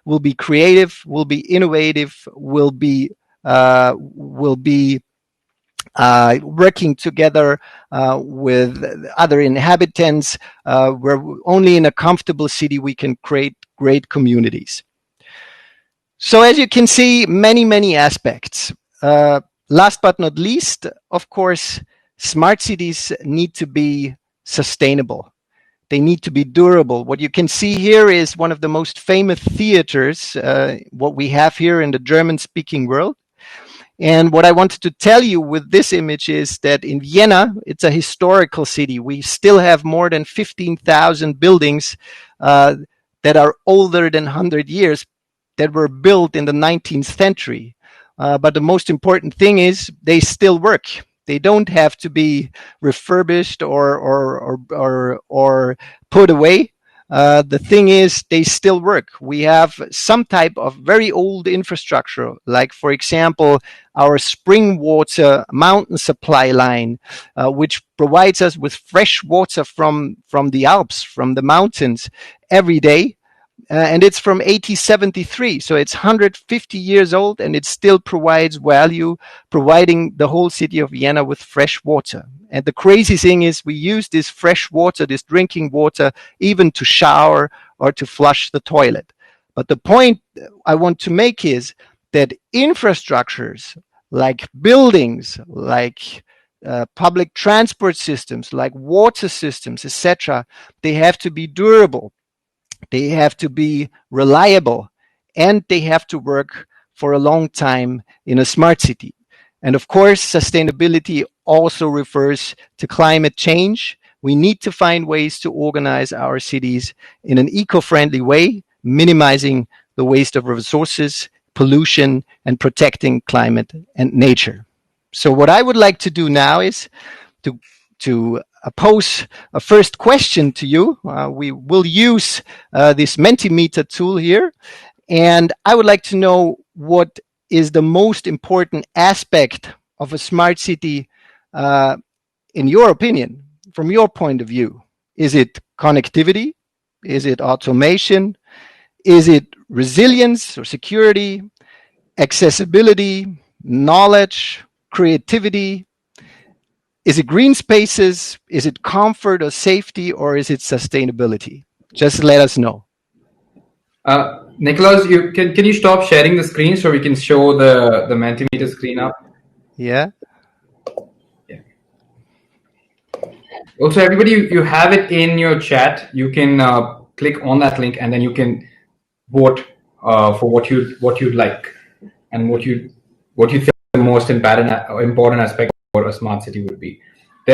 will be creative, will be innovative, will be working together with other inhabitants, where only in a comfortable city we can create great communities. So as you can see, many aspects. Last but not least, of course, smart cities need to be sustainable. They need to be durable. What you can see here is one of the most famous theaters, what we have here in the German-speaking world. And what I wanted to tell you with this image is that in Vienna, it's a historical city. We still have more than 15,000 buildings that are older than 100 years that were built in the 19th century. But the most important thing is they still work. They don't have to be refurbished or put away. The thing is, they still work. We have some type of very old infrastructure, like, for example, our spring water mountain supply line, which provides us with fresh water from the Alps, from the mountains, every day. And it's from 1873, so it's 150 years old, and it still provides value, providing the whole city of Vienna with fresh water. And the crazy thing is, we use this fresh water, this drinking water, even to shower or to flush the toilet. But the point I want to make is that infrastructures like buildings, like public transport systems, like water systems, etc., they have to be durable. They have to be reliable, and they have to work for a long time in a smart city. And of course, sustainability also refers to climate change. We need to find ways to organize our cities in an eco-friendly way, minimizing the waste of resources, pollution, and protecting climate and nature. So what I would like to do now is to pose a first question to you. We will use this Mentimeter tool here, and I would like to know what is the most important aspect of a smart city in your opinion, from your point of view. Is it connectivity? Is it automation? Is it resilience or security, accessibility, knowledge, creativity? Is it green spaces? Is it comfort or safety, or is it sustainability? Just let us know. Nicholas, can you stop sharing the screen so we can show the Mentimeter screen up? Yeah. Yeah. Also, everybody, you have it in your chat. You can click on that link, and then you can vote for what you'd like and what you think the most important aspect for a smart city would be.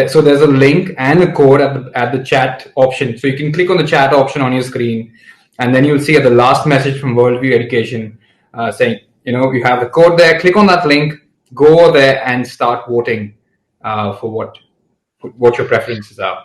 So there's a link and a code at the chat option. So you can click on the chat option on your screen, and then you'll see at the last message from Worldview Education saying, you have the code there. Click on that link, go there, and start voting for what your preferences are.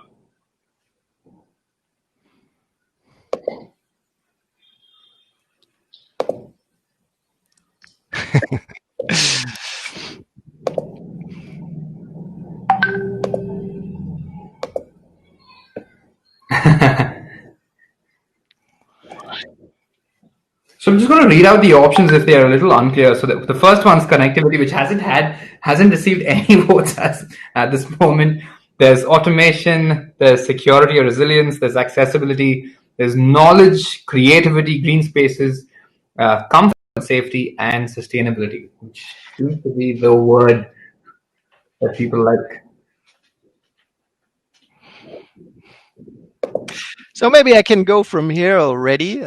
So I'm just going to read out the options if they are a little unclear. So the first one's connectivity, which hasn't received any votes at this moment. There's automation, there's security or resilience, there's accessibility, there's knowledge, creativity, green spaces, comfort, safety, and sustainability, which seems to be the word that people like. So maybe I can go from here already.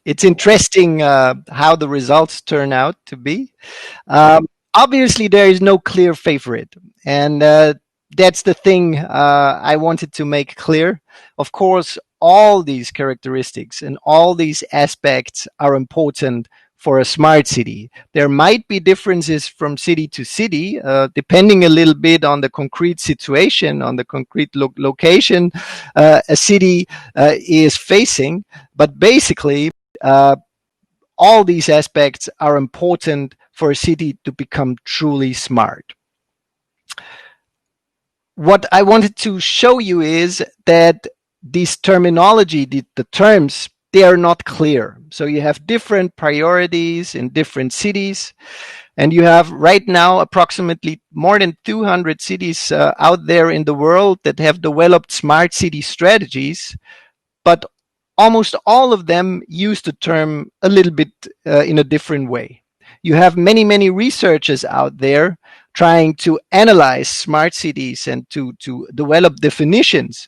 It's interesting how the results turn out to be. Obviously, there is no clear favorite, and that's the thing I wanted to make clear. Of course, all these characteristics and all these aspects are important for a smart city. There might be differences from city to city, depending a little bit on the concrete situation, on the concrete location a city is facing. But basically, all these aspects are important for a city to become truly smart. What I wanted to show you is that this terminology, the terms they are not clear. So you have different priorities in different cities. And you have right now approximately more than 200 cities out there in the world that have developed smart city strategies, but almost all of them use the term a little bit in a different way. You have many, many researchers out there trying to analyze smart cities and to develop definitions.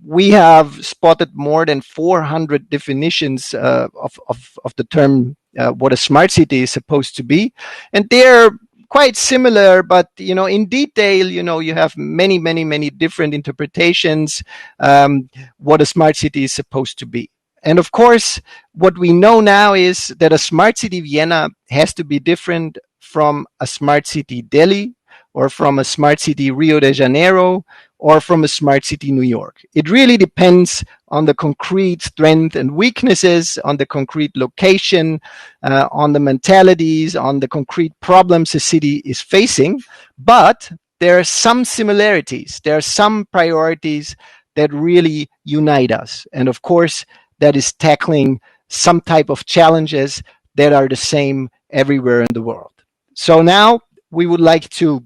We have spotted more than 400 definitions of the term what a smart city is supposed to be. And they're quite similar, but in detail, you have many, many, many different interpretations what a smart city is supposed to be. And of course, what we know now is that a smart city Vienna has to be different from a smart city Delhi, or from a smart city Rio de Janeiro, or from a smart city New York. It really depends on the concrete strengths and weaknesses, on the concrete location, on the mentalities, on the concrete problems the city is facing. But there are some similarities. There are some priorities that really unite us. And of course, that is tackling some type of challenges that are the same everywhere in the world. So now we would like to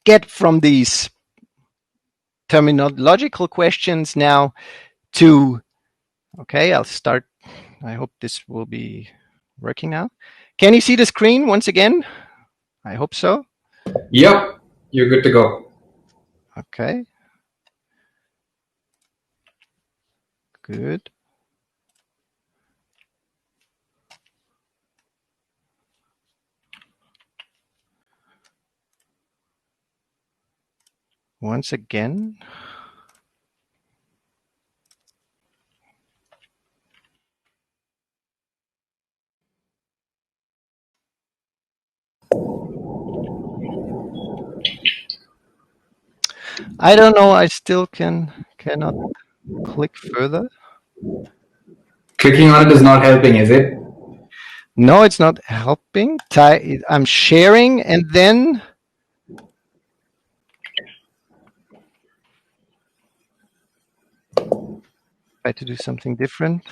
get from these terminological questions now to, okay, I'll start. I hope this will be working now. Can you see the screen once again? I hope so. Yep, you're good to go. Okay. Good. Once again. I don't know. I still cannot click further. Clicking on it is not helping, is it? No, it's not helping. I'm sharing and then try to do something different.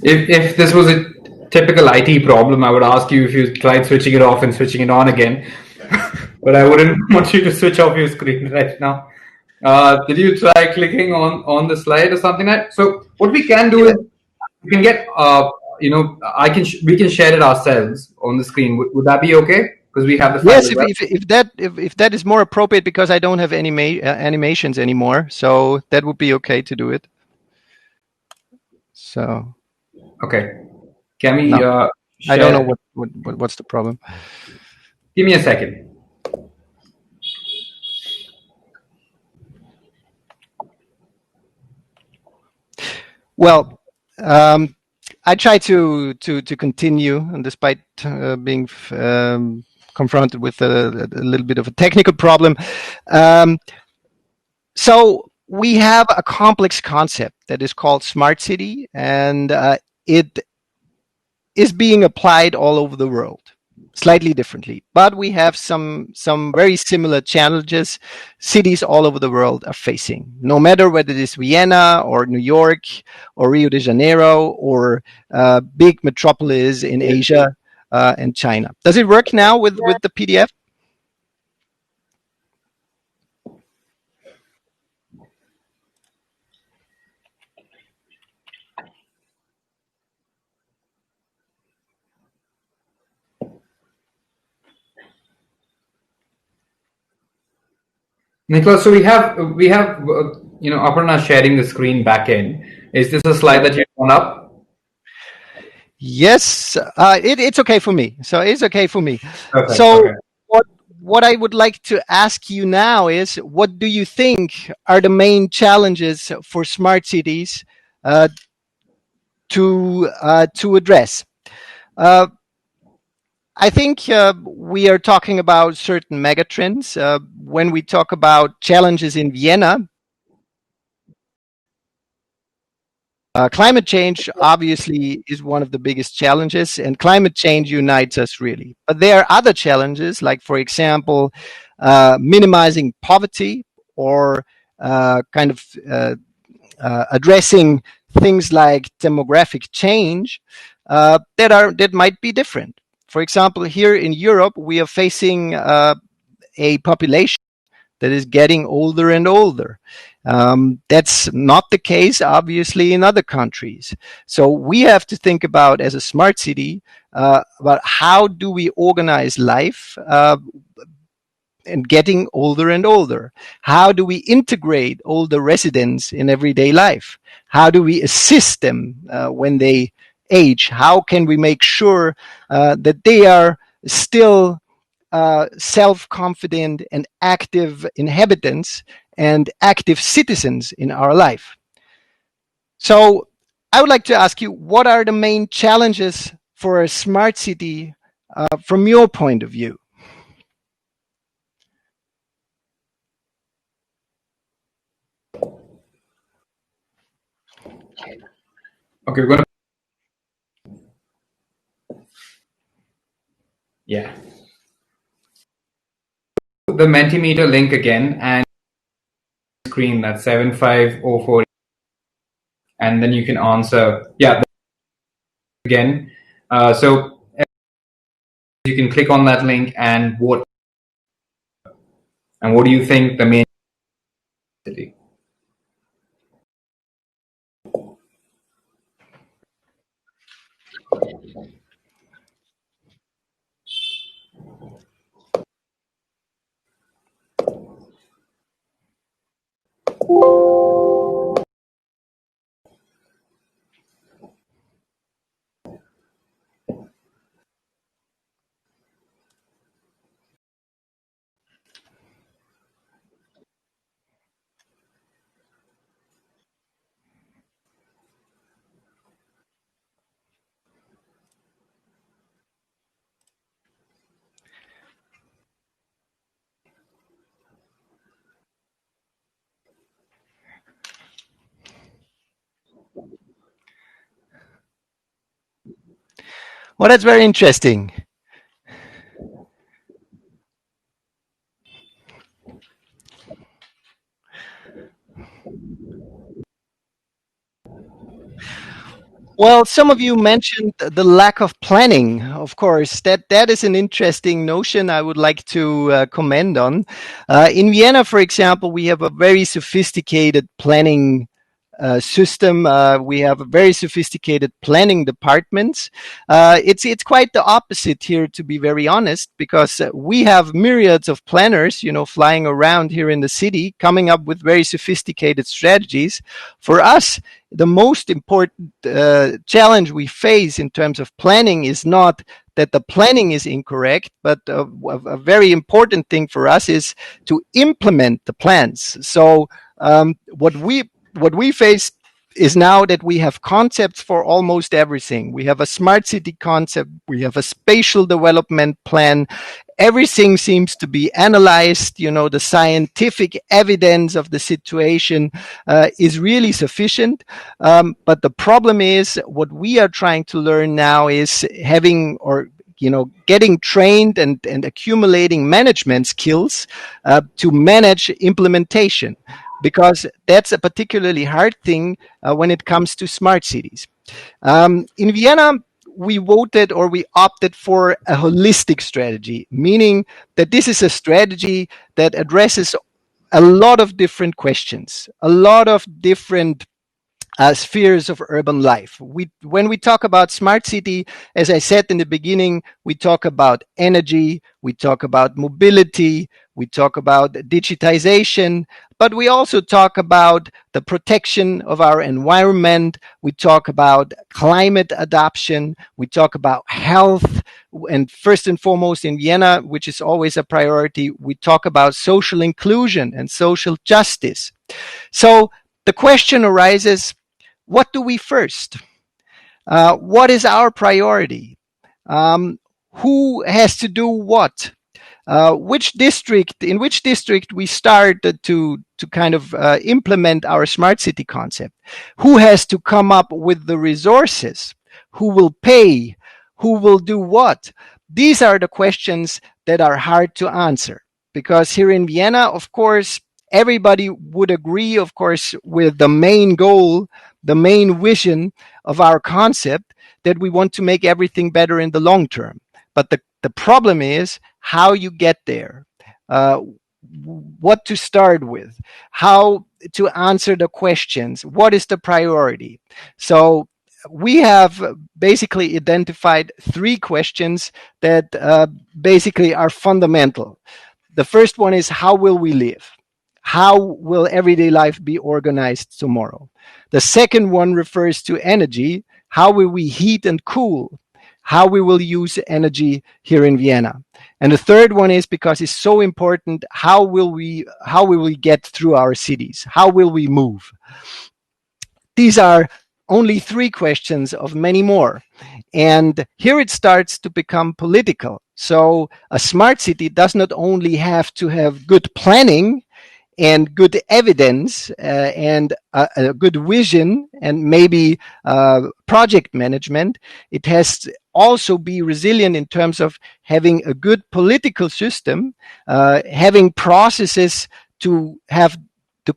If this was a typical IT problem, I would ask you if you tried switching it off and switching it on again. But I wouldn't want you to switch off your screen right now. Did you try clicking on the slide or something like that? So what we can do is we can get we can share it ourselves on the screen. Would that be okay? Because we have the file. Yes, if that is more appropriate, because I don't have animations anymore, so that would be okay to do it. So. Okay. Can we? No, I don't know what's the problem. Give me a second. Well, I try to continue, and despite being confronted with a little bit of a technical problem. So we have a complex concept that is called smart city, and it is being applied all over the world, slightly differently. But we have some very similar challenges cities all over the world are facing, no matter whether it is Vienna or New York or Rio de Janeiro or big metropolis in Asia and China. Does it work now with the PDF? Nicholas, so we have Aparna sharing the screen back in. Is this a slide that you want up? Yes, it's okay for me. So it's okay for me. Perfect, so okay. What I would like to ask you now is, what do you think are the main challenges for smart cities to address? I think we are talking about certain megatrends. When we talk about challenges in Vienna, climate change obviously is one of the biggest challenges, and climate change unites us really. But there are other challenges, like, for example, minimizing poverty or kind of addressing things like demographic change that might be different. For example, here in Europe, we are facing a population that is getting older and older. That's not the case, obviously, in other countries. So we have to think about, as a smart city, about how do we organize life and getting older and older? How do we integrate older residents in everyday life? How do we assist them when they age? How can we make sure that they are still self-confident and active inhabitants and active citizens in our life? So I would like to ask you, what are the main challenges for a smart city from your point of view? Okay, we're gonna. Yeah. The Mentimeter link again and screen that's 75040, and then you can answer. Yeah, again. So you can click on that link and vote. And what do you think the main city? Well, that's very interesting. Well, some of you mentioned the lack of planning. Of course, that is an interesting notion I would like to comment on. In Vienna, for example, we have a very sophisticated planning system. We have a very sophisticated planning departments. It's quite the opposite here, to be very honest, because we have myriads of planners, flying around here in the city, coming up with very sophisticated strategies. For us, the most important challenge we face in terms of planning is not that the planning is incorrect, but a very important thing for us is to implement the plans. So what we face is now that we have concepts for almost everything. We have a smart city concept. We have a spatial development plan. Everything seems to be analyzed. The scientific evidence of the situation is really sufficient. But the problem is, what we are trying to learn now is having, or getting trained and accumulating management skills to manage implementation, because that's a particularly hard thing when it comes to smart cities. In Vienna, we voted, or we opted for a holistic strategy, meaning that this is a strategy that addresses a lot of different questions, a lot of different spheres of urban life. When we talk about smart city, as I said in the beginning, we talk about energy, we talk about mobility, we talk about digitization, but we also talk about the protection of our environment. We talk about climate adaptation. We talk about health. And first and foremost, in Vienna, which is always a priority, we talk about social inclusion and social justice. So the question arises, what do we first? What is our priority? Who has to do what? In which district we start to kind of implement our smart city concept? Who has to come up with the resources? Who will pay? Who will do what? These are the questions that are hard to answer, because here in Vienna, of course, everybody would agree, of course, with the main goal, the main vision of our concept, that we want to make everything better in the long term. But the problem is how you get there, what to start with, how to answer the questions, what is the priority. So we have basically identified 3 questions that basically are fundamental. The first one is, how will we live? How will everyday life be organized tomorrow? The second one refers to energy. How will we heat and cool? How we will use energy here in Vienna? And the third one is, because it's so important, how will we get through our cities? How will we move? These are only 3 questions of many more. And here it starts to become political. So a smart city does not only have to have good planning and good evidence and a good vision and maybe project management. It has to also be resilient in terms of having a good political system, having processes to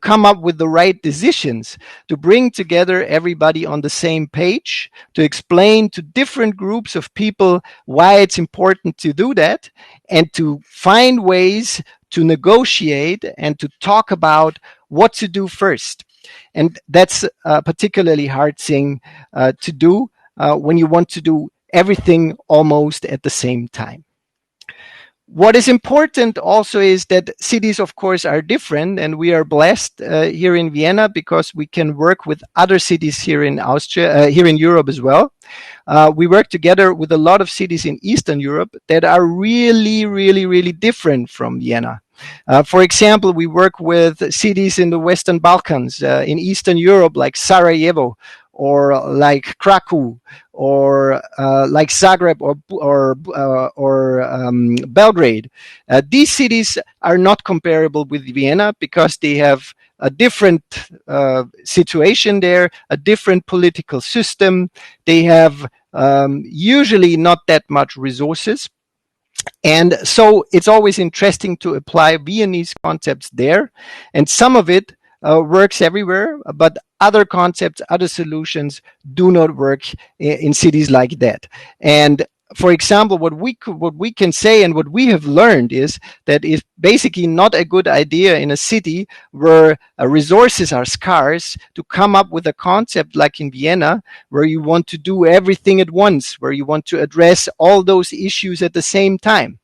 come up with the right decisions, to bring together everybody on the same page, to explain to different groups of people why it's important to do that, and to find ways to negotiate and to talk about what to do first. And that's a particularly hard thing to do when you want to do everything almost at the same time. What is important also is that cities, of course, are different, and we are blessed here in Vienna because we can work with other cities here in Austria, here in Europe as well. We work together with a lot of cities in Eastern Europe that are really, really, really different from Vienna. For example, we work with cities in the Western Balkans, in Eastern Europe, like Sarajevo, or like Krakow, or like Zagreb, or Belgrade. These cities are not comparable with Vienna because they have a different situation there, a different political system. They have usually not that much resources. And so it's always interesting to apply Viennese concepts there. And some of it works everywhere, but other concepts, other solutions do not work in cities like that. And for example, what we can say and what we have learned is that it's basically not a good idea in a city where resources are scarce to come up with a concept like in Vienna, where you want to do everything at once, where you want to address all those issues at the same time.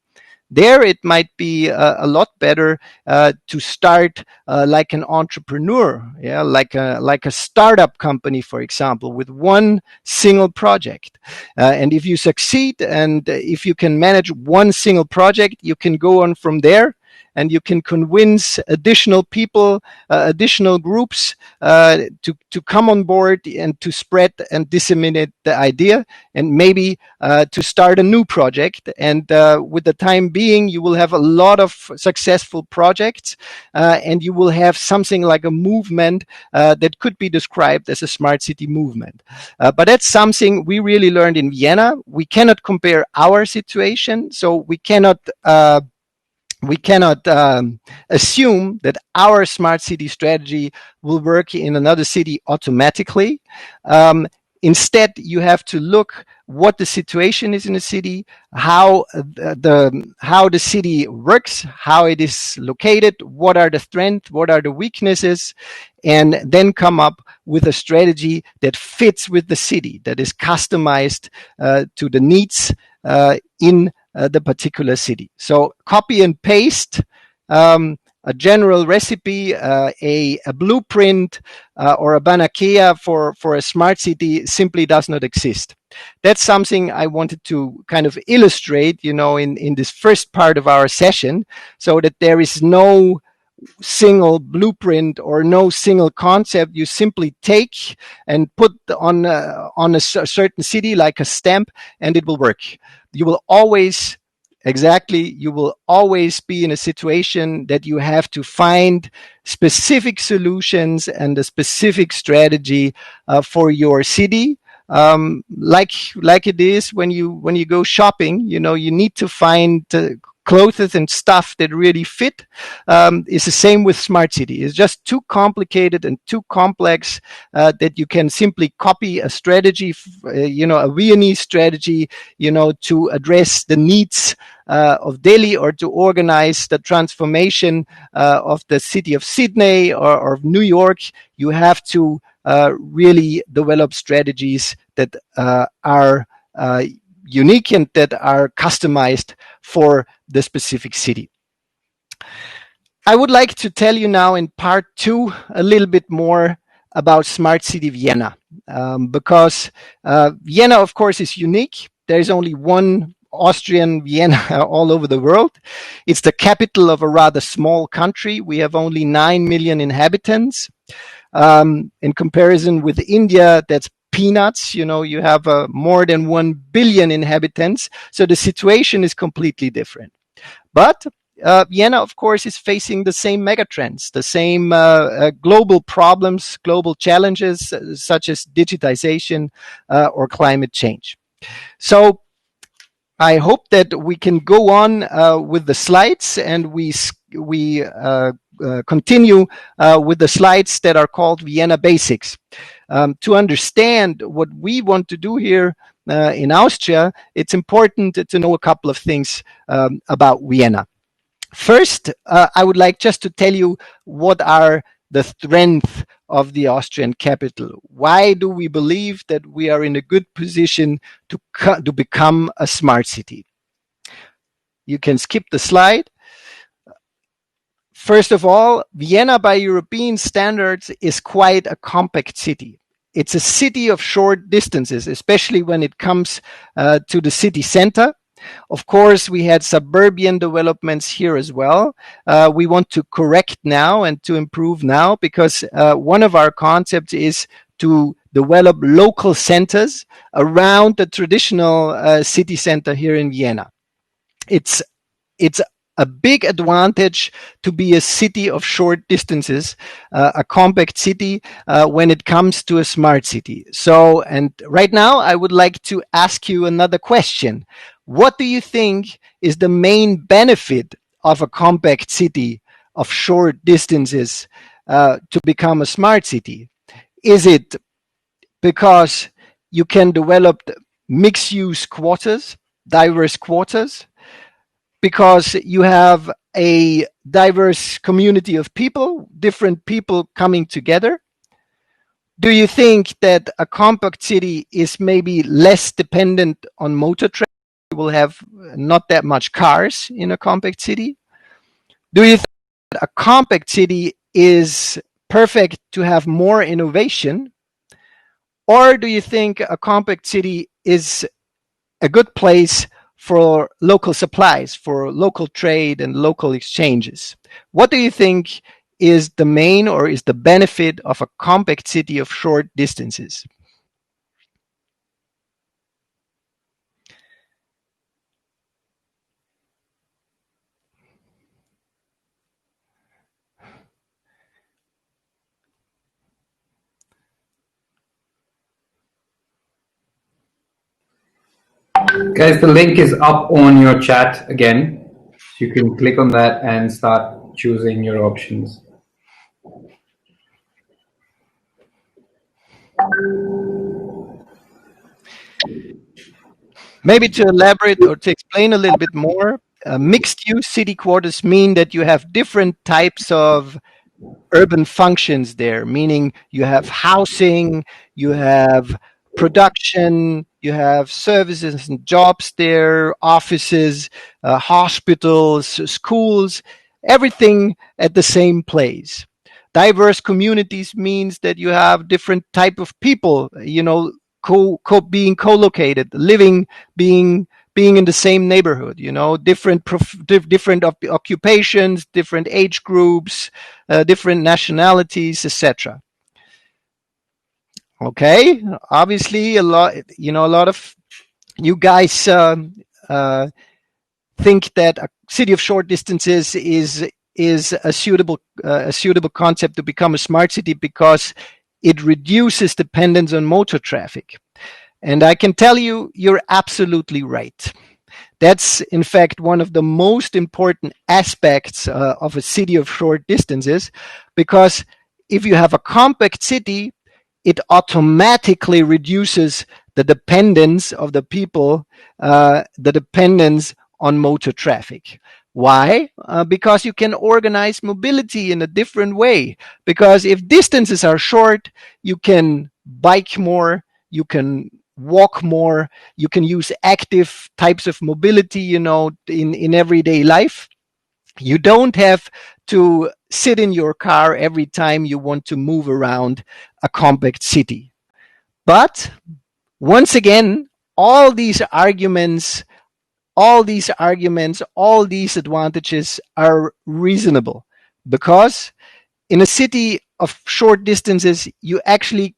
There, it might be a lot better to start like an entrepreneur, like a startup company, for example, with one single project. And if you succeed, and if you can manage one single project, you can go on from there, and you can convince additional people, additional groups to come on board and to spread and disseminate the idea, and maybe to start a new project. And with the time being, you will have a lot of successful projects, and you will have something like a movement that could be described as a smart city movement. But that's something we really learned in Vienna. We cannot compare our situation, so we cannot assume that our smart city strategy will work in another city automatically. Instead, you have to look what the situation is in the city, how the city works, how it is located, what are the strengths, what are the weaknesses, and then come up with a strategy that fits with the city, that is customized to the needs in the particular city. So copy and paste a general recipe, a blueprint, or a banakea for a smart city simply does not exist. That's something I wanted to kind of illustrate, in this first part of our session, so that there is no single blueprint or no single concept you simply take and put on a certain city like a stamp, and it will work. You will always be in a situation that you have to find specific solutions and a specific strategy for your city. Like it is when you go shopping, you need to find clothes and stuff that really fit. It's the same with smart city. It's just too complicated and too complex that you can simply copy a strategy, a Viennese strategy, to address the needs of Delhi, or to organize the transformation of the city of Sydney or of New York. You have to really develop strategies that are unique and that are customized for the specific city. I would like to tell you now in part 2 a little bit more about Smart City Vienna, because Vienna, of course, is unique. There is only one Austrian Vienna all over the world. It's the capital of a rather small country. We have only 9 million inhabitants. In comparison with India, that's peanuts. You have more than 1 billion inhabitants. So the situation is completely different. But Vienna, of course, is facing the same megatrends, the same global problems, global challenges, such as digitization or climate change. So I hope that we can go on with the slides, and we continue with the slides that are called Vienna Basics. To understand what we want to do here in Austria, it's important to know a couple of things about Vienna. First, I would like just to tell you what are the strengths of the Austrian capital. Why do we believe that we are in a good position to become a smart city? You can skip the slide. First of all, Vienna by European standards is quite a compact city. It's a city of short distances, especially when it comes to the city center. Of course, we had suburban developments here as well. We want to correct now and to improve now, because one of our concepts is to develop local centers around the traditional city center here in Vienna. It's a big advantage to be a city of short distances, a compact city when it comes to a smart city. So, and right now I would like to ask you another question. What do you think is the main benefit of a compact city of short distances to become a smart city? Is it because you can develop mixed-use quarters, diverse quarters, because you have a diverse community of people, different people coming together? Do you think that a compact city is maybe less dependent on motor traffic? You will have not that much cars in a compact city. Do you think that a compact city is perfect to have more innovation? Or do you think a compact city is a good place for local supplies, for local trade and local exchanges? What do you think is the main or is the benefit of a compact city of short distances? Guys, the link is up on your chat again. So you can click on that and start choosing your options. Maybe to elaborate or to explain a little bit more, mixed-use city quarters mean that you have different types of urban functions there, meaning you have housing, you have production, you have services and jobs there, offices, hospitals, schools, everything at the same place. Diverse communities means that you have different type of people, being co-located, living, being in the same neighborhood, different occupations, different age groups, different nationalities, etc. Okay, obviously a lot of you guys think that a city of short distances is a suitable concept to become a smart city because it reduces dependence on motor traffic. And I can tell you, you're absolutely right. That's, in fact, one of the most important aspects of a city of short distances, because if you have a compact city, it automatically reduces the dependence of the people, the dependence on motor traffic. Why? Because you can organize mobility in a different way. Because if distances are short, you can bike more, you can walk more, you can use active types of mobility, in everyday life. You don't have to sit in your car every time you want to move around a compact city. But once again, all these arguments, all these advantages are reasonable, because in a city of short distances, the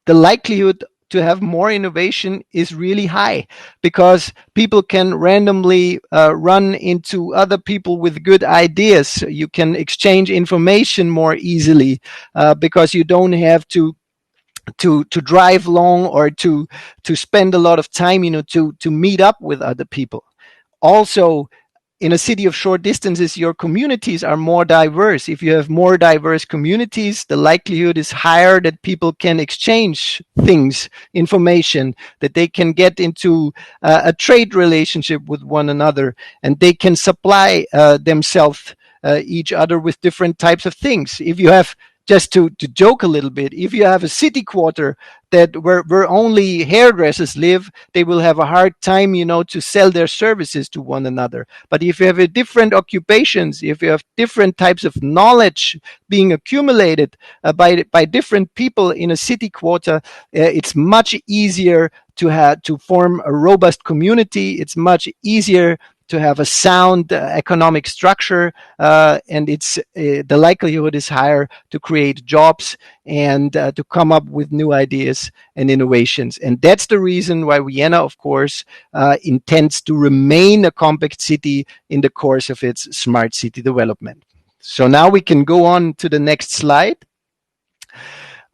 likelihood to have more innovation is really high, because people can randomly run into other people with good ideas. You can exchange information more easily, because you don't have to drive long, or to spend a lot of time, to meet up with other people. Also, in a city of short distances, your communities are more diverse. If you have more diverse communities, the likelihood is higher that people can exchange things, information, that they can get into a trade relationship with one another, and they can supply themselves each other with different types of things. If you have, just to joke a little bit, if you have a city quarter where only hairdressers live, they will have a hard time, to sell their services to one another. But if you have a different occupations, if you have different types of knowledge being accumulated by different people in a city quarter, it's much easier to form a robust community. It's much easier to have a sound economic structure, and the likelihood is higher to create jobs and to come up with new ideas and innovations. And that's the reason why Vienna, of course, intends to remain a compact city in the course of its smart city development. So now we can go on to the next slide.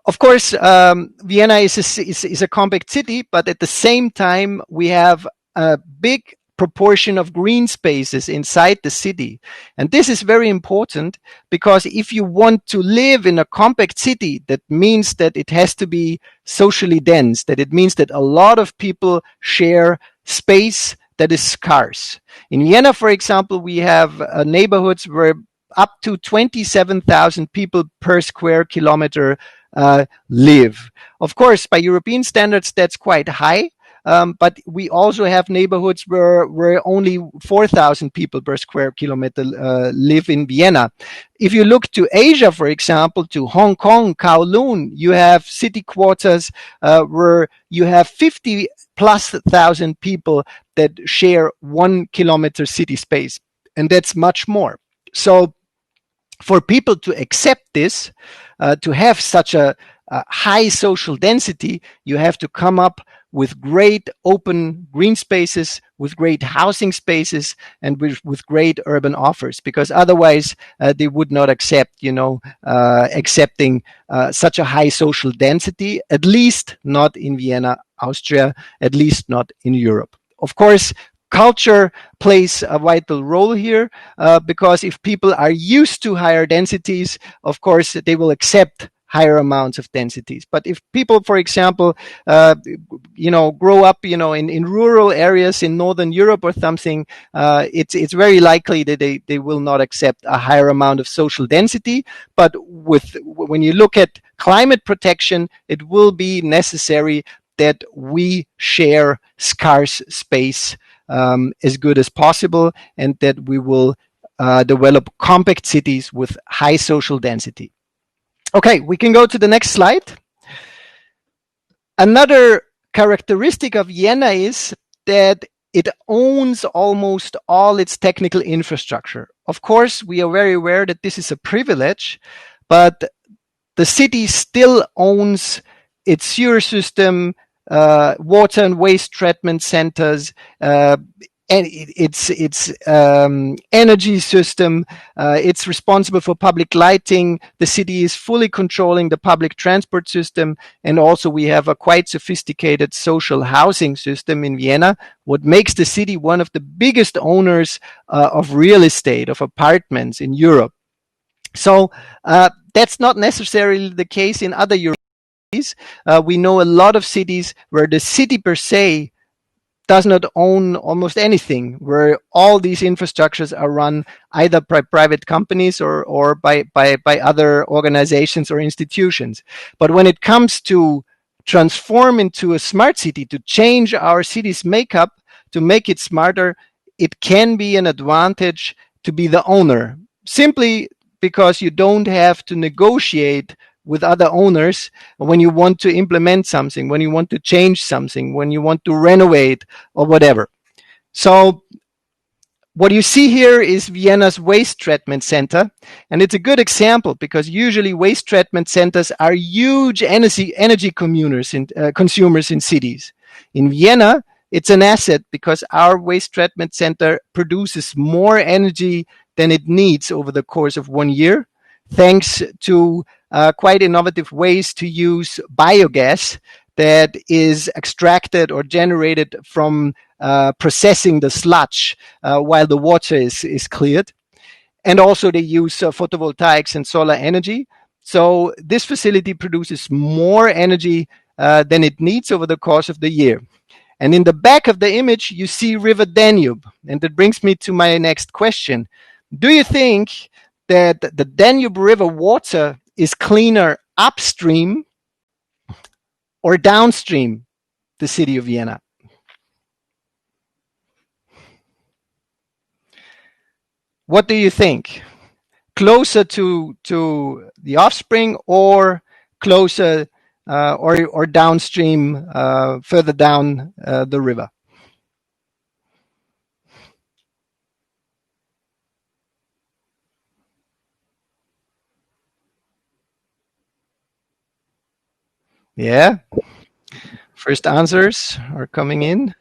Of course, Vienna is a compact city, but at the same time, we have a big proportion of green spaces inside the city. And this is very important, because if you want to live in a compact city, that means that it has to be socially dense, that it means that a lot of people share space that is scarce. In Vienna, for example, we have neighborhoods where up to 27,000 people per square kilometer live. Of course, by European standards, that's quite high. But we also have neighborhoods where only 4,000 people per square kilometer live in Vienna. If you look to Asia, for example, to Hong Kong, Kowloon, you have city quarters where you have 50 plus thousand people that share 1 kilometer city space. And that's much more. So for people to accept this, to have such a high social density, you have to come up with great open green spaces, with great housing spaces, and with great urban offers, because otherwise they would not accept, accepting such a high social density, at least not in Vienna, Austria, at least not in Europe. Of course, culture plays a vital role here, because if people are used to higher densities, of course, they will accept higher amounts of densities. But if people, for example, grow up, in rural areas in Northern Europe or something, it's very likely that they will not accept a higher amount of social density. But when you look at climate protection, it will be necessary that we share scarce space as good as possible, and that we will develop compact cities with high social density. Okay, we can go to the next slide. Another characteristic of Vienna is that it owns almost all its technical infrastructure. Of course, we are very aware that this is a privilege, but the city still owns its sewer system, water and waste treatment centers. and its energy system. It's responsible for public lighting. The city is fully controlling the public transport system, and also we have a quite sophisticated social housing system in Vienna, what makes the city one of the biggest owners of real estate, of apartments in Europe. So that's not necessarily the case in other European cities. We know a lot of cities where the city per se does not own almost anything, where all these infrastructures are run either by private companies or by other organizations or institutions. But when it comes to transform into a smart city, to change our city's makeup, to make it smarter, it can be an advantage to be the owner, simply because you don't have to negotiate with other owners when you want to implement something, when you want to change something, when you want to renovate or whatever. So what you see here is Vienna's waste treatment center, and it's a good example because usually waste treatment centers are huge energy consumers in cities. In Vienna, it's an asset because our waste treatment center produces more energy than it needs over the course of 1 year, thanks to quite innovative ways to use biogas that is extracted or generated from processing the sludge while the water is cleared. And also they use photovoltaics and solar energy. So this facility produces more energy than it needs over the course of the year. And in the back of the image, you see River Danube. And that brings me to my next question. Do you think that the Danube River water is cleaner upstream or downstream the city of Vienna? What do you think? Closer to the offspring or closer or downstream, further down the river? Yeah. First answers are coming in.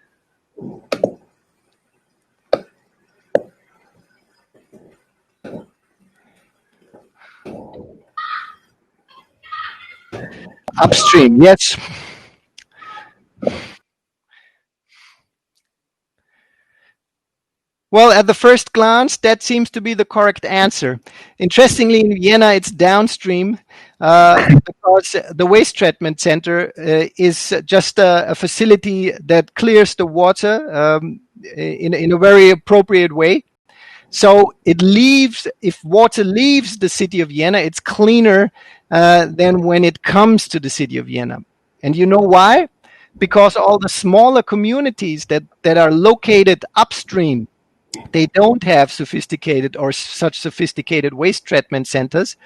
Upstream, yes. Well, at the first glance, that seems to be the correct answer. Interestingly, in Vienna, it's downstream because the waste treatment center is just a facility that clears the water in a very appropriate way. So it leaves, if water leaves the city of Vienna, it's cleaner than when it comes to the city of Vienna. And you know why? Because all the smaller communities that are located upstream, they don't have sophisticated or such sophisticated waste treatment centers,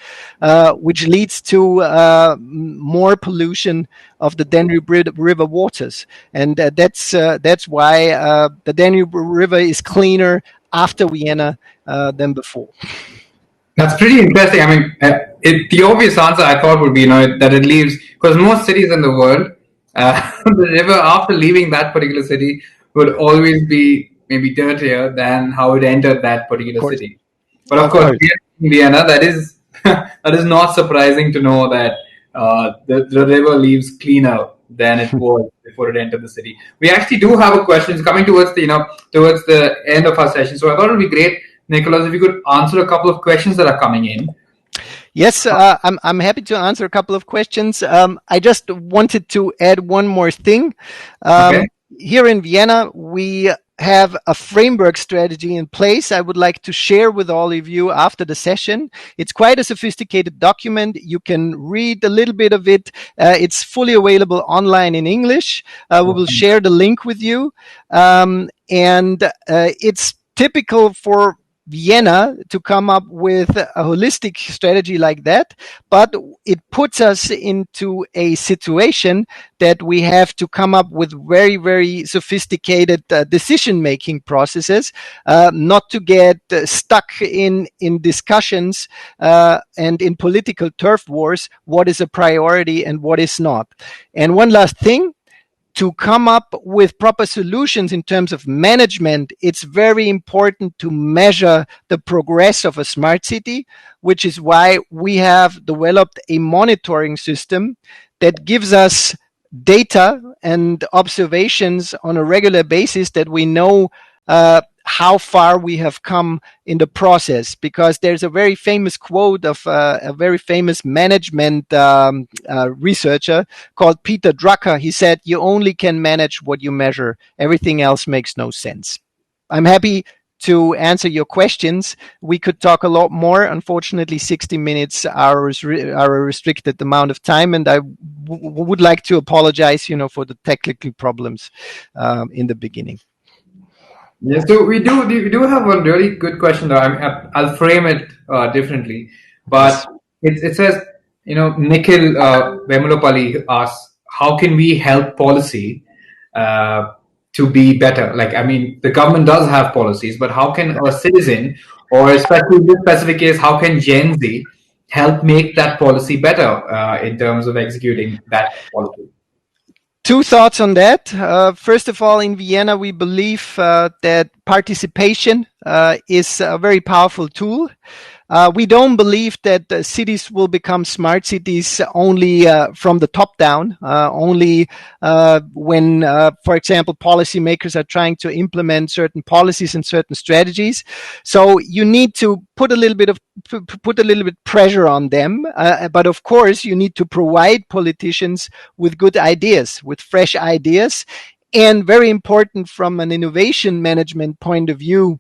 which leads to more pollution of the Danube River waters. And that's why the Danube River is cleaner after Vienna than before. That's pretty interesting. I mean, the obvious answer I thought would be, that it leaves, because most cities in the world, the river after leaving that particular city would always be maybe dirtier than how it entered that particular city. But of course, in Vienna, that is that is not surprising to know that the river leaves cleaner than it was before it entered the city. We actually do have a question. It's coming towards the end of our session. So I thought it would be great, Nicholas, if you could answer a couple of questions that are coming in. Yes, I'm happy to answer a couple of questions. I just wanted to add one more thing. Okay. Here in Vienna, we have a framework strategy in place I would like to share with all of you after the session. It's quite a sophisticated document. You can read a little bit of it. It's fully available online in English. We will share the link with you. And it's typical for Vienna to come up with a holistic strategy like that, but it puts us into a situation that we have to come up with very, very sophisticated decision-making processes, not to get stuck in discussions and in political turf wars, what is a priority and what is not. And one last thing, to come up with proper solutions in terms of management, it's very important to measure the progress of a smart city, which is why we have developed a monitoring system that gives us data and observations on a regular basis, that we know how far we have come in the process. Because there's a very famous quote of a very famous management researcher called Peter Drucker. He said, "You only can manage what you measure. Everything else makes no sense." I'm happy to answer your questions. We could talk a lot more. Unfortunately, 60 minutes are a restricted amount of time, and I would like to apologize, for the technical problems in the beginning. Yeah, so we do have a really good question though. I'll frame it differently, but it says, Nikhil Vemulapalli asks, how can we help policy to be better? Like, I mean, the government does have policies, but how can a citizen, or especially in this specific case, how can Gen Z help make that policy better in terms of executing that policy? Two thoughts on that. First of all, in Vienna, we believe that participation is a very powerful tool. We don't believe that cities will become smart cities only from the top down, only when, for example, policymakers are trying to implement certain policies and certain strategies. So you need to put a little bit pressure on them. But of course, you need to provide politicians with good ideas, with fresh ideas. And very important from an innovation management point of view,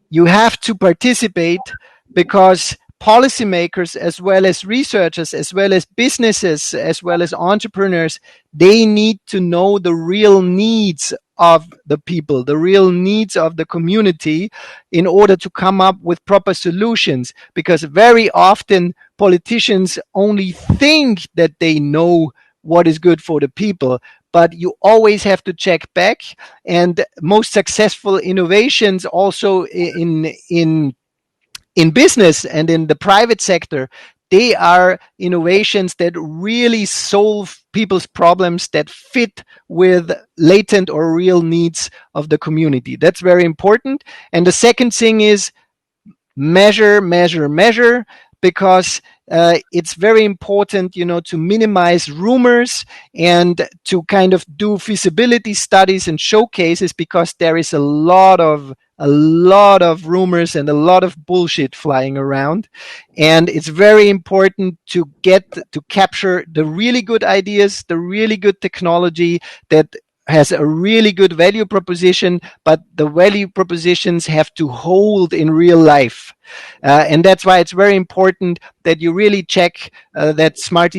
you have to participate, because policymakers, as well as researchers, as well as businesses, as well as entrepreneurs, they need to know the real needs of the people, the real needs of the community, in order to come up with proper solutions. Because very often politicians only think that they know what is good for the people, but you always have to check back. And most successful innovations also in business and in the private sector, they are innovations that really solve people's problems, that fit with latent or real needs of the community. That's very important. And the second thing is measure, because it's very important, to minimize rumors and to kind of do feasibility studies and showcases, because there is a lot of rumors and a lot of bullshit flying around. And it's very important to capture the really good ideas, the really good technology that has a really good value proposition, but the value propositions have to hold in real life. And that's why it's very important that you really check that smart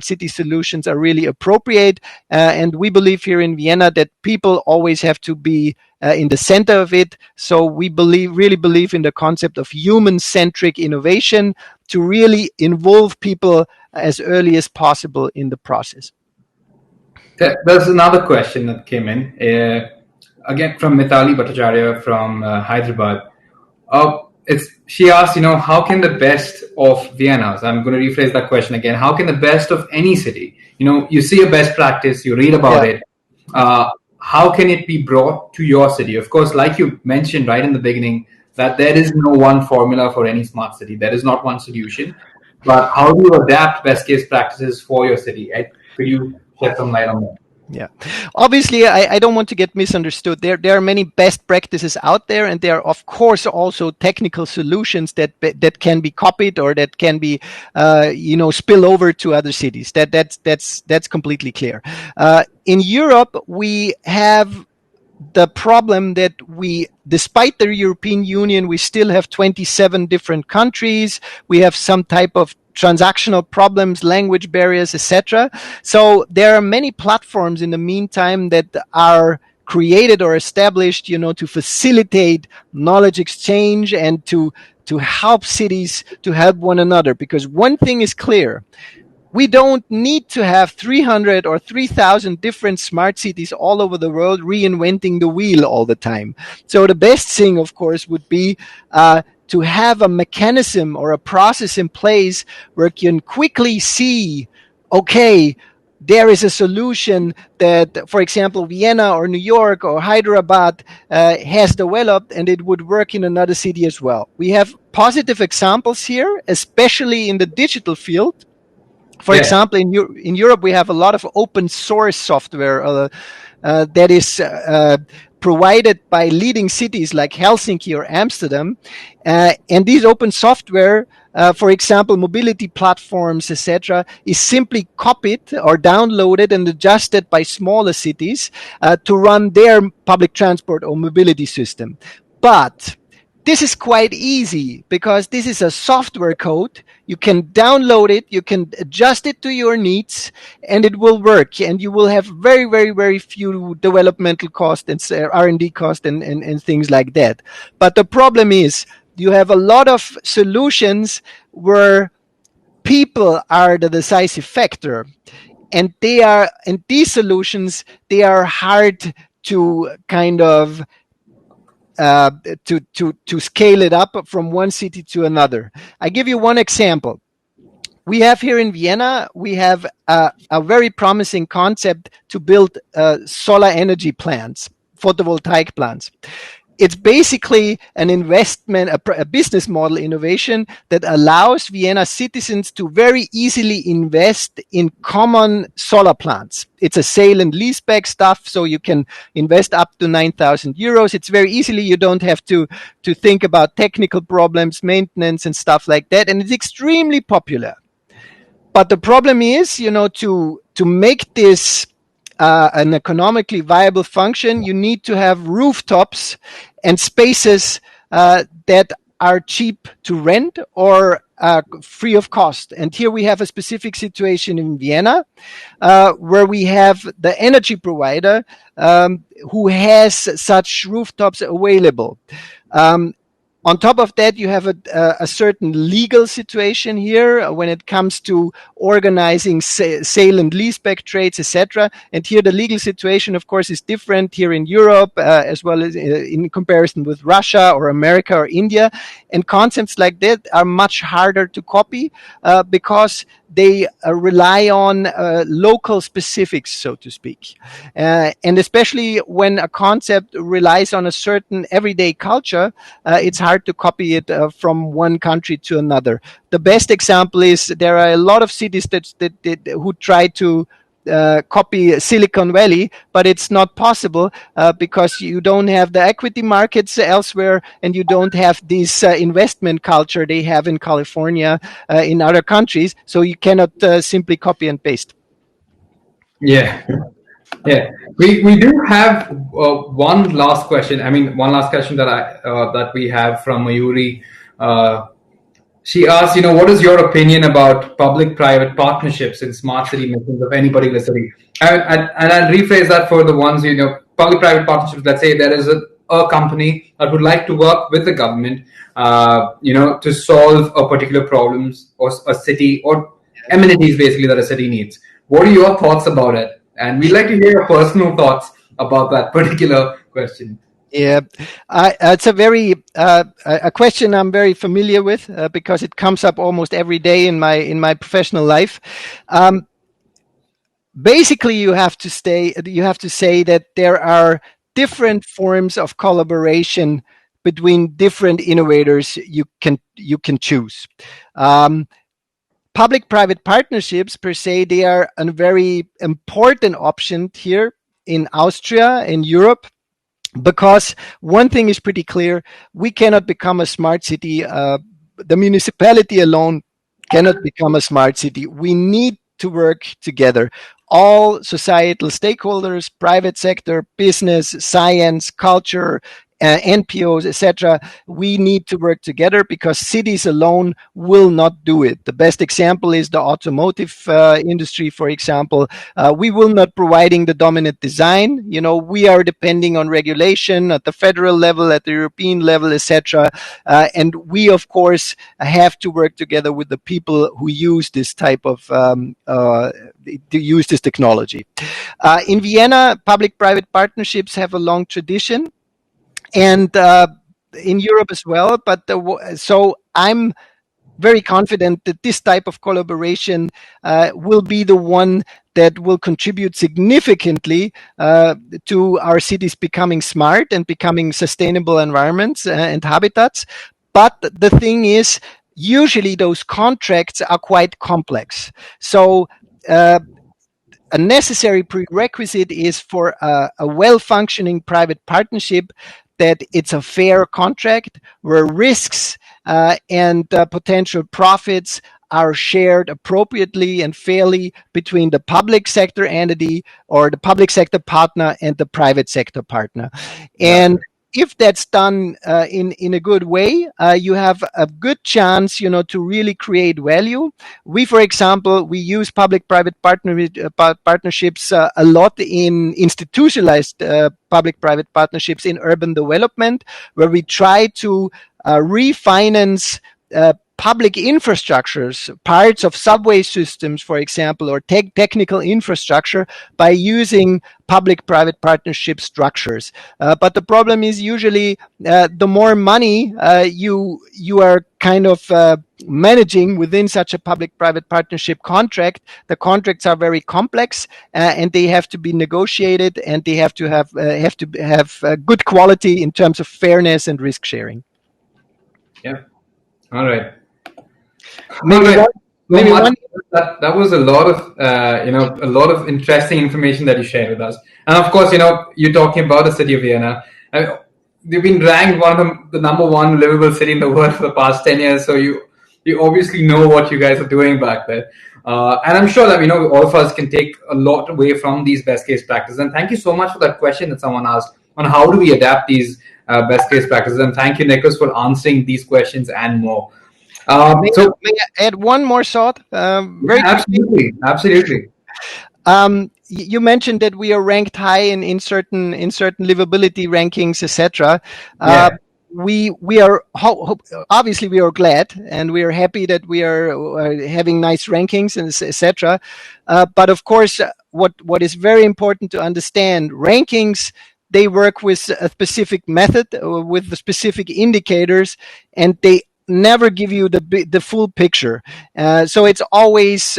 city solutions are really appropriate. And we believe here in Vienna that people always have to be in the center of it. So we really believe in the concept of human-centric innovation, to really involve people as early as possible in the process. There's another question that came in, again from Mithali Bhattacharya from Hyderabad. She asked, how can the best of Vienna, so I'm going to rephrase that question again, how can the best of any city, you see a best practice, you read about it, how can it be brought to your city? Of course, like you mentioned right in the beginning, that there is no one formula for any smart city. There is not one solution. But how do you adapt best case practices for your city? Could you shed some light on that? Yeah, obviously, I don't want to get misunderstood. There are many best practices out there, and there are, of course, also technical solutions that can be copied, or that can be, spill over to other cities. That's completely clear. In Europe, we have the problem that despite the European Union, we still have 27 different countries. We have some type of transactional problems, language barriers, etc. So there are many platforms in the meantime that are created or established, to facilitate knowledge exchange and to help cities to help one another. Because one thing is clear: we don't need to have 300 or 3,000 different smart cities all over the world reinventing the wheel all the time. So the best thing, of course, would be to have a mechanism or a process in place where you can quickly see, okay, there is a solution that, for example, Vienna or New York or Hyderabad has developed, and it would work in another city as well. We have positive examples here, especially in the digital field. For Yeah. example, in Europe, we have a lot of open source software that is provided by leading cities like Helsinki or Amsterdam. And these open software, for example, mobility platforms, etc., is simply copied or downloaded and adjusted by smaller cities to run their public transport or mobility system. But this is quite easy because this is a software code. You can download it, you can adjust it to your needs, and it will work. And you will have very, very, very few developmental costs and R&D costs and things like that. But the problem is you have a lot of solutions where people are the decisive factor. And these solutions, they are hard to kind of to scale it up from one city to another. I give you one example. We have here in Vienna, we have a very promising concept to build solar energy plants, photovoltaic plants. It's basically an investment, a business model innovation that allows Vienna citizens to very easily invest in common solar plants. It's a sale and leaseback stuff, so you can invest up to 9,000 euros. It's very easily, you don't have to think about technical problems, maintenance and stuff like that. And it's extremely popular. But the problem is, to make this an economically viable function, you need to have rooftops and spaces that are cheap to rent or free of cost. And here we have a specific situation in Vienna where we have the energy provider who has such rooftops available. On top of that, you have a certain legal situation here when it comes to organizing sale and leaseback trades, etc. And here the legal situation, of course, is different here in Europe as well as in comparison with Russia or America or India. And concepts like that are much harder to copy because they rely on local specifics, so to speak. And especially when a concept relies on a certain everyday culture, it's hard to copy it from one country to another. The best example is there are a lot of cities who try to copy Silicon Valley, but it's not possible because you don't have the equity markets elsewhere, and you don't have this investment culture they have in California, in other countries. So you cannot simply copy and paste. Yeah. Yeah, we do have one last question. I mean, one last question that we have from Mayuri. She asked, what is your opinion about public-private partnerships in smart city missions of any particular city? And I'll rephrase that for the ones, public-private partnerships. Let's say there is a company that would like to work with the government, to solve a particular problems or a city or amenities basically that a city needs. What are your thoughts about it? And we'd like to hear your personal thoughts about that particular question. Yeah, it's a question I'm very familiar with because it comes up almost every day in my professional life. Basically, you have to say that there are different forms of collaboration between different innovators you can choose. Public-private partnerships per se, they are a very important option here in Austria, in Europe, because one thing is pretty clear: we cannot become a smart city. The municipality alone cannot become a smart city. We need to work together. All societal stakeholders, private sector, business, science, culture, NPOs, etc. We need to work together because cities alone will not do it. The best example is the automotive industry, for example. We will not providing the dominant design. We are depending on regulation at the federal level, at the European level, etc. And we, of course, have to work together with the people who use this type of to use this technology. In Vienna, public-private partnerships have a long tradition, and in Europe as well. But so I'm very confident that this type of collaboration will be the one that will contribute significantly to our cities becoming smart and becoming sustainable environments and habitats. But the thing is, usually those contracts are quite complex. So a necessary prerequisite is for a well-functioning private partnership that it's a fair contract where risks and potential profits are shared appropriately and fairly between the public sector entity or the public sector partner and the private sector partner. And if that's done in a good way, you have a good chance, to really create value. We, for example, we use public-private partnerships a lot in institutionalized public-private partnerships in urban development, where we try to refinance public infrastructures, parts of subway systems, for example, or technical infrastructure by using public-private partnership structures. But the problem is usually the more money you are kind of managing within such a public-private partnership contract, the contracts are very complex and they have to be negotiated, and they have to have good quality in terms of fairness and risk sharing. Yeah. All right. Maybe one. That was a lot of a lot of interesting information that you shared with us. And of course, you're talking about the city of Vienna. They've been ranked one of the number one livable city in the world for the past 10 years. So you obviously know what you guys are doing back there. And I'm sure that all of us can take a lot away from these best case practices. And thank you so much for that question that someone asked on how do we adapt these best case practices. And thank you, Nicholas, for answering these questions and more. May I add one more thought? Absolutely. You mentioned that we are ranked high in certain livability rankings, etc. We are obviously we are glad and we are happy that we are having nice rankings and etc. But of course, what is very important to understand, rankings, they work with a specific method, with the specific indicators, and they never give you the full picture. So it's always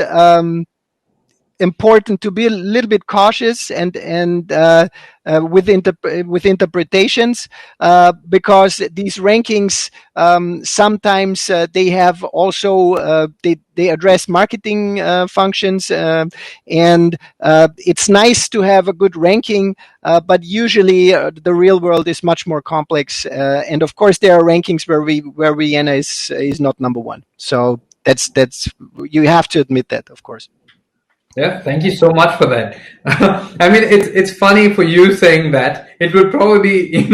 important to be a little bit cautious and with interpretations, because these rankings sometimes they have also they address marketing functions, and it's nice to have a good ranking, but usually the real world is much more complex, and of course there are rankings where Vienna is not number one. So that's you have to admit that, of course. Yeah, thank you so much for that. I mean, it's funny for you saying that. It would probably be,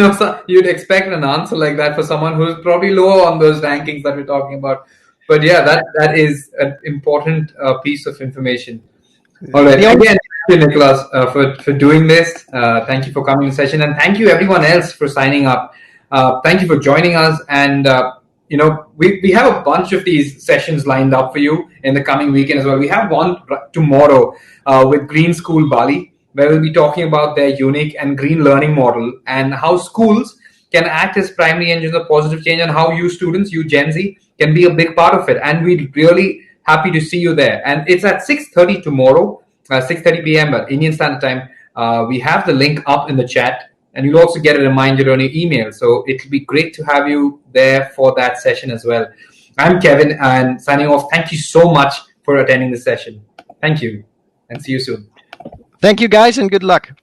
you'd expect an answer like that for someone who's probably lower on those rankings that we're talking about. But yeah, that is an important piece of information. All right. Again, thank you, Nicholas, for doing this. Thank you for coming to the session, and thank you everyone else for signing up. Thank you for joining us, and we have a bunch of these sessions lined up for you in the coming weekend as well. We have one tomorrow with Green School Bali, where we'll be talking about their unique and green learning model and how schools can act as primary engines of positive change, and how you students, you Gen Z, can be a big part of it. And we're really happy to see you there. And it's at 6:30 tomorrow, 6:30 p.m. at Indian Standard Time. We have the link up in the chat, and you'll also get a reminder on your email. So it'll be great to have you there for that session as well. I'm Kevin, and signing off. Thank you so much for attending the session. Thank you, and see you soon. Thank you, guys, and good luck.